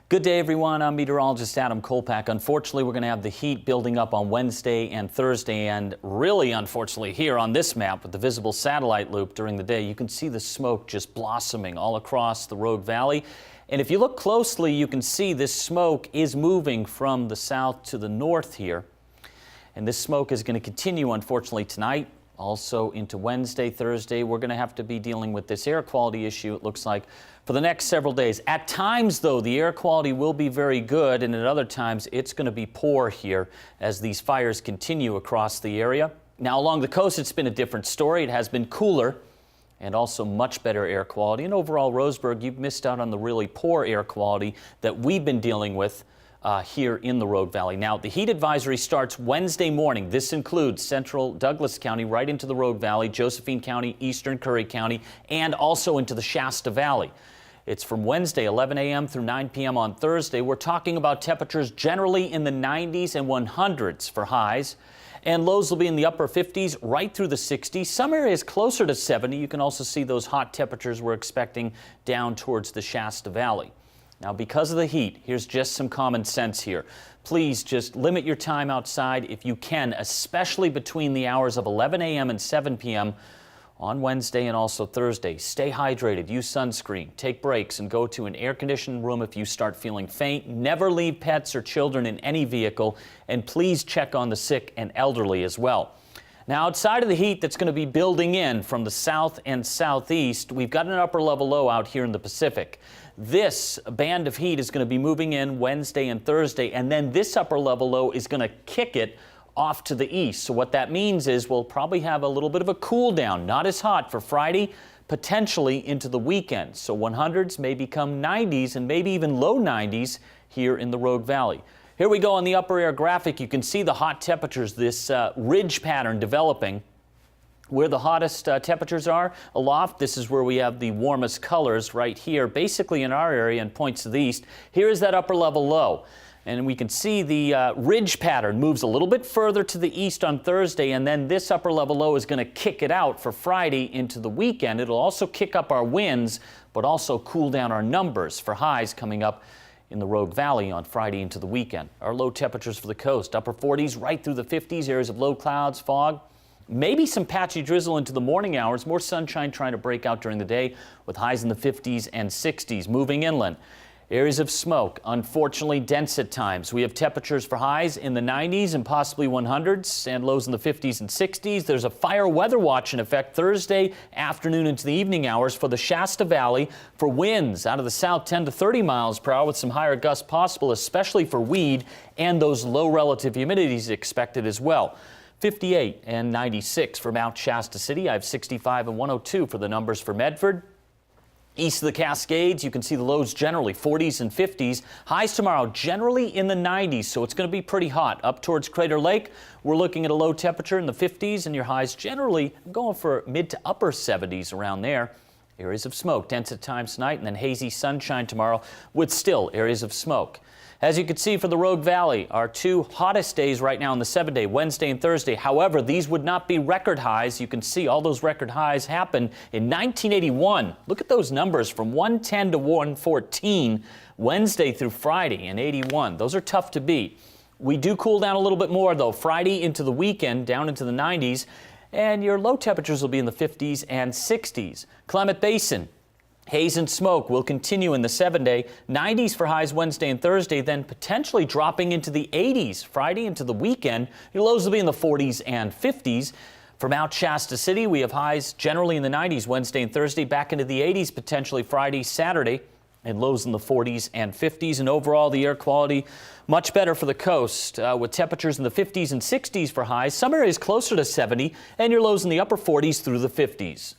Good day, everyone. I'm meteorologist Adam Kolpak. Unfortunately, we're going to have the heat building up on Wednesday and Thursday, and really, unfortunately, here on this map with the visible satellite loop during the day, you can see the smoke just blossoming all across the Rogue Valley. And if you look closely, you can see this smoke is moving from the south to the north here. And this smoke is going to continue, unfortunately, tonight. Also into Wednesday, Thursday, we're going to have to be dealing with this air quality issue, it looks like, for the next several days. At times, though, the air quality will be very good, and at other times, it's going to be poor here as these fires continue across the area. Now, along the coast, it's been a different story. It has been cooler and also much better air quality. And overall, Roseburg, you've missed out on the really poor air quality that we've been dealing with here in the Rogue Valley. Now, the heat advisory starts Wednesday morning. This includes central Douglas County right into the Rogue Valley, Josephine County, eastern Curry County, and also into the Shasta Valley. It's from Wednesday, 11 a.m. through 9 p.m. on Thursday. We're talking about temperatures generally in the 90s and 100s for highs, and lows will be in the upper 50s right through the 60s. Some areas closer to 70. You can also see those hot temperatures we're expecting down towards the Shasta Valley. Now, because of the heat, here's just some common sense here. Please just limit your time outside if you can, especially between the hours of 11 a.m. and 7 p.m. on Wednesday and also Thursday. Stay hydrated, use sunscreen, take breaks, and go to an air-conditioned room if you start feeling faint. Never leave pets or children in any vehicle, and please check on the sick and elderly as well. Now, outside of the heat that's going to be building in from the south and southeast, we've got an upper level low out here in the Pacific. This band of heat is going to be moving in Wednesday and Thursday, and then this upper level low is going to kick it off to the east. So what that means is we'll probably have a little bit of a cool down, not as hot for Friday, potentially into the weekend. So 100s may become 90s and maybe even low 90s here in the Rogue Valley. Here we go on the upper air graphic. You can see the hot temperatures, this ridge pattern developing. Where the hottest temperatures are aloft, this is where we have the warmest colors right here, basically in our area and points to the east. Here is that upper level low. And we can see the ridge pattern moves a little bit further to the east on Thursday, and then this upper level low is going to kick it out for Friday into the weekend. It'll also kick up our winds, but also cool down our numbers for highs coming up in the Rogue Valley on Friday into the weekend. Our low temperatures for the coast, upper 40s right through the 50s, areas of low clouds, fog. Maybe some patchy drizzle into the morning hours, more sunshine trying to break out during the day with highs in the 50s and 60s. Moving inland, areas of smoke, unfortunately dense at times. We have temperatures for highs in the 90s and possibly 100s and lows in the 50s and 60s. There's a fire weather watch in effect Thursday afternoon into the evening hours for the Shasta Valley for winds out of the south 10 to 30 miles per hour with some higher gusts possible, especially for weed, and those low relative humidities expected as well. 58 and 96 for Mount Shasta City. I have 65 and 102 for the numbers for Medford. East of the Cascades, you can see the lows generally 40s and 50s. Highs tomorrow generally in the 90s, so it's going to be pretty hot. Up towards Crater Lake, we're looking at a low temperature in the 50s, and your highs generally going for mid to upper 70s around there. Areas of smoke, dense at times tonight, and then hazy sunshine tomorrow with still areas of smoke. As you can see for the Rogue Valley, our two hottest days right now on the 7-day, Wednesday and Thursday. However, these would not be record highs. You can see all those record highs happened in 1981. Look at those numbers from 110 to 114 Wednesday through Friday in 81. Those are tough to beat. We do cool down a little bit more, though, Friday into the weekend, down into the 90s, and your low temperatures will be in the 50s and 60s. Klamath Basin. Haze and smoke will continue in the 7-day, 90s for highs Wednesday and Thursday, then potentially dropping into the 80s Friday into the weekend. Your lows will be in the 40s and 50s. For Mount Shasta City, we have highs generally in the 90s Wednesday and Thursday, back into the 80s potentially Friday, Saturday, and lows in the 40s and 50s. And overall, the air quality much better for the coast with temperatures in the 50s and 60s for highs. Some areas closer to 70, and your lows in the upper 40s through the 50s.